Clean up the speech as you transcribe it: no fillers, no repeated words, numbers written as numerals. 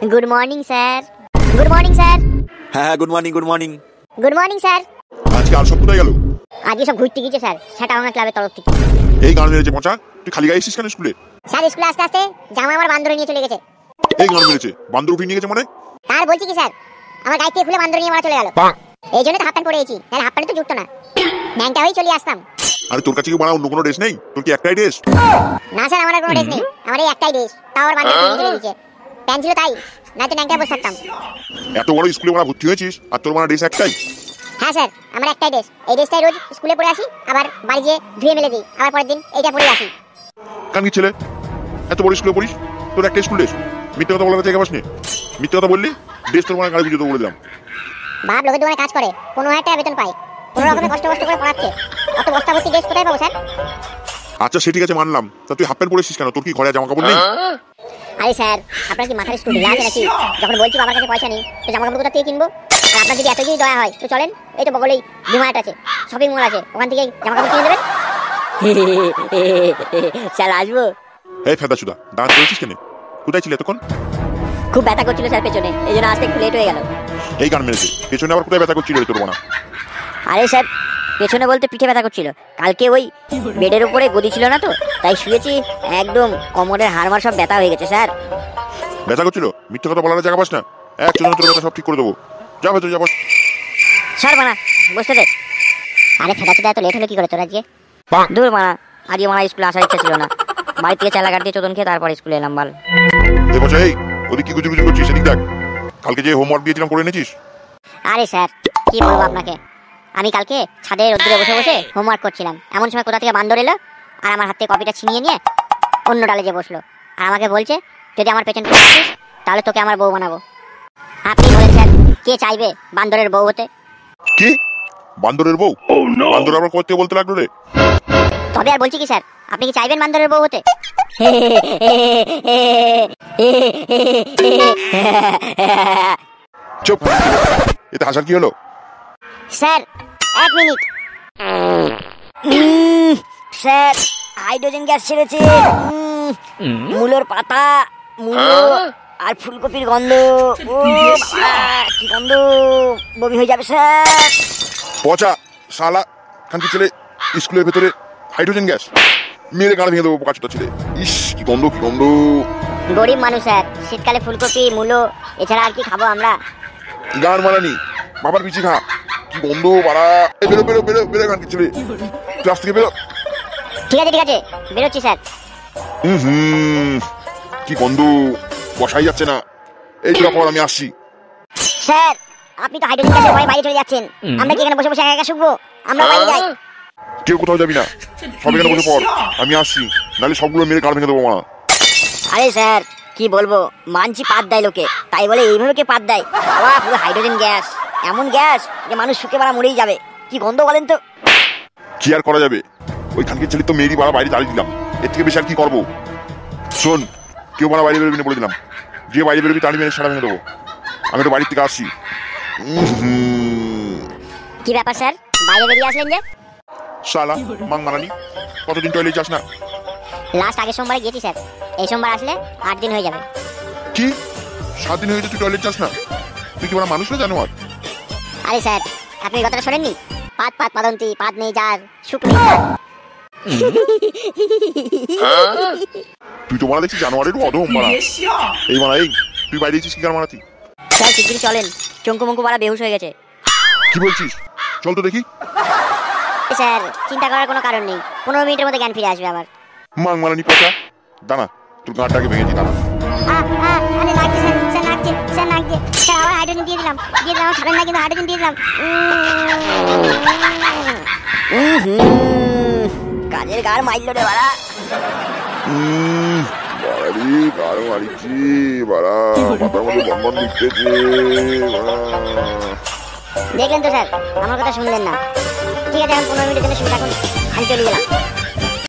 Good morning sir. Good morning sir. হ্যাঁ good morning good morning. Good morning sir. আজকে আর সব কোথায় গেল? আজকে সব ঘুরতে গিয়েছে স্যার, সেটা ক্লাবের তরফ থেকে। এই গান মেরেছে পচা, তুই খালি গায়ে এসেছিস কেন স্কুলে? স্যার স্কুলে আসতে আসতে জামা আমার বান্দরে নিয়ে চলে গেছে। এই গান মেরেছে বান্দর উঠিয়ে নিয়ে গেছে মানে? আর বলছি কি স্যার, আমার গাড়ি থেকে খুলে বান্দর নিয়ে মারা চলে গেল। এই জন্য তো হাফ প্যান্ট পরেছি, নাহলে হাফ প্যান্ট তো জুটতো না, ন্যাংটা হয়েই চলে আসতাম। আরে তোর কাছে কি বানা অন্য কোনো ড্রেস নেই? তোর কি একটাই ড্রেস? না স্যার, আমার আর কোনো ড্রেস নেই, আমার এই একটাই ড্রেস, তাও আমার বান্দর নিয়ে চলে গেছে। প্যান্ট ছিল তাই, না তো ন্যাংটা বসে থাকতাম। এত বড় স্কুলে বানা ভর্তি হয়েছিস আর তোর বানা ড্রেস একটাই? হ্যাঁ স্যার, আমার একটাই ড্রেস, এই ড্রেসটাই রোজ স্কুলে পরে আসি, আবার বাড়ি গিয়ে ধুয়ে মেলে দিই, আবার পরের দিন এইটা পরে আসি। কান কি ছেলে, এত বড় স্কুলে পড়িস, তোর একটাই স্কুল ড্রেস? মিথ্যে কথা বলার জায়গা পাস নি? মিথ্যে কথা বললি ড্রেস তোর বানা গাড়ি বুঝে দেবো বলে দিলাম। বাপ লোকের দোকানে কাজ করে, 15,000 টাকা বেতন পায়, কোনো রকমে কষ্ট করে পড়াচ্ছে, অত বস্তা ভর্তি ড্রেস কোথায় পাবো স্যার? আচ্ছা সে ঠিক আছে মানলাম, তা তুই হাফ প্যান্ট পরেছিস কেন? তোর কি ঘরে জামা কাপড় নেই? আরে স্যার, আপনার কি মাথার স্কুল ঢিলা আছে নাকি? যখন বলছি বাবার কাছে পয়সা নেই, তো জামা কাপড় কোথা থেকে কিনবো? আর আপনার যদি এত যদি দয়া হয় তো চলেন, এই তো বগলেই ডিমার্ট আছে, শপিং মল আছে, ওখান থেকে জামা কাপড় কিনে দেবেন। স্যার আসবো? এই ফেদা চুদা, দাঁত করেছিস কেন? কোথায় ছিল এতক্ষণ? খুব ব্যথা করছিল স্যার পেছনে, এই জন্য আসতে একটু লেট হয়ে গেল। এই গান মেরেছে পেছনে আবার কোথায় ব্যথা করছিল রে তোর বানা? আরে স্যার, পেছনে বলতে পিঠে ব্যথা করছিল, কালকে ওই বেডের উপরে গদি ছিল না তো, তাই শুয়েছি, একদম কোমরের হাড়মার সব ব্যথা হয়ে গেছে স্যার। ব্যথা করছিল? মিথ্যে কথা বলার জায়গা পাস না? এক চোদন তোর ব্যথা সব ঠিক করে দেবো, যা ভেতরে যা বস। স্যার মানা বসতে দে। আরে ফেটা চুদা, এত লেট হলো কি করে তোর আজকে? দূর মানা, আজকে মানা স্কুলে আসার ইচ্ছা ছিল না, বাড়ি থেকে চালা কাট দিয়ে চোদন খেয়ে তারপর স্কুলে এলাম। বাল দেখো এই ওদিক কি গুজু গুজু করছিস সেদিক দেখ, কালকে যে হোমওয়ার্ক দিয়েছিলাম করে এনেছিস? আরে স্যার কি বলবো আপনাকে, আমি কালকে ছাদে রোদ্দুরে বসে বসে হোমওয়ার্ক করছিলাম, এমন সময় কোথা থেকে বান্দর এলো আর আমার হাত থেকে কপিটা ছিনিয়ে নিয়ে অন্য ডালে যে বসলো, আর আমাকে বলছে যদি আমার পেছন পেছন আসিস তাহলে তোকে আমার বউ বানাবো। আপনি বলেন স্যার, কে চাইবে বান্দরের বউ হতে? কি বান্দরের বউ? বান্দর আবার করতে বলতে লাগলো রে? তবে আর বলছি কি স্যার, আপনি কি চাইবেন বান্দরের বউ হতে? চুপ, এতে হাসার কি হলো? স্যার এক মিনিট, স্যার হাইড্রোজেন গ্যাস ছেড়েছে, মূলোর পাতা, মূলো আর ফুলকপির গন্ধ, ও বাবা কি গন্ধ, বমি হয়ে যাবে স্যার। পচা শালা খানকি ছেলে, স্কুলের ভেতরে হাইড্রোজেন গ্যাস মেরে গাড়ি ভেঙে দেবো পোকাচোটা ছেলে। ইস কি গন্ধ কি গন্ধ। গরিব মানুষ স্যার, শীতকালে ফুলকপি মূলো এছাড়া আর কি খাবো আমরা? গান মারানি বাবার পিছি খা, কি গন্ধ বাড়া। বেরো বেরো বেরো বেরো খানকি ছেলে, ক্লাস থেকে বেরো। ঠিক আছে ঠিক আছে, বেরোচ্ছি স্যার। কি গন্ধ, বসাই যাচ্ছে না। এই পর আমি আসছি। স্যার আপনি তো হাইড্রোজেন গ্যাসের ভয়ে বাইরে চলে যাচ্ছেন, আমরা কি এখানে বসে বসে একা একা শুকবো? আমরা বাইরে যাই। কেউ কোথাও যাবি না, সব এখানে বসে পড়, আমি আসছি, নাহলে সবগুলো মেরে গাড়ি ভেঙে দেবো মা। আরে স্যার কি বলবো, মানছি পাত দেয় লোকে, তাই বলে এইভাবে কে পাত দেয়? বাবা পুরো হাইড্রোজেন গ্যাস, এমন গ্যাস যে মানুষ শুকে বাড়া মরেই যাবে, কি গন্ধ বলেন তো। কি আর করা যাবে, ওই খানকে ছেলে তো মেয়েরই বাড়া বাইরে দাঁড়িয়ে দিলাম, এর থেকে বেশি আর কি করবো? শোন, কেউ বাড়া বাইরে বেরোবি না বলে দিলাম, যে বাইরে বেরোবি তাড়ি মেরে সারা ভেঙে দেবো। আমি তো বাড়ির থেকে আসছি। কি ব্যাপার স্যার, বাইরে বেরিয়ে আসলেন যে? শালা মাং মারানি, কতদিন টয়লেট যাস না? লাস্ট আগের সোমবারে গেছি স্যার, এই সোমবার আসলে 8 দিন হয়ে যাবে। কি 7 দিন হয়ে গেছে তুই টয়লেট যাস না? তুই কি বড় মানুষ না জানো? আর আরে স্যার আপনি কথাটা শোনেননি, পাত পাত পাদন্তি, পাত নেই যার সুখ নেই তার। তুই তো মারা দেখছিস জানুয়ারির অধম মারা। এই মারা এই তুই বাইরে গেছিস কি কার মারাতি? স্যার শিগগিরই চলেন, চঙ্কু মঙ্কু মারা বেহুশ হয়ে গেছে। কি বলছিস? চল তো দেখি। স্যার চিন্তা করার কোনো কারণ নেই, 15 মিনিটের মধ্যে জ্ঞান ফিরে আসবে আবার। মাং মারানি পচা, দাঁড়া তোর গাঁটটাকে ভেঙে দি, দাঁড়া। আরে লাগছে স্যার, স্যার লাগছে, স্যার লাগছে, স্যার আবার হাইড্রোজেন দিয়ে দিলাম, ছাড়েন না কিন্তু হাইড্রোজেন দিয়ে দিলাম। কাজের গার মাইল রে বাড়া। বাড়ি গাড় মারিছি বাড়া, মাথার মধ্যে বন্ধন দিতেছে। দেখলেন তো স্যার, আমার কথা শুনলেন না। ঠিক আছে এখন 15 মিনিটের জন্য শুনে থাকুন, আমি চলে গেলাম।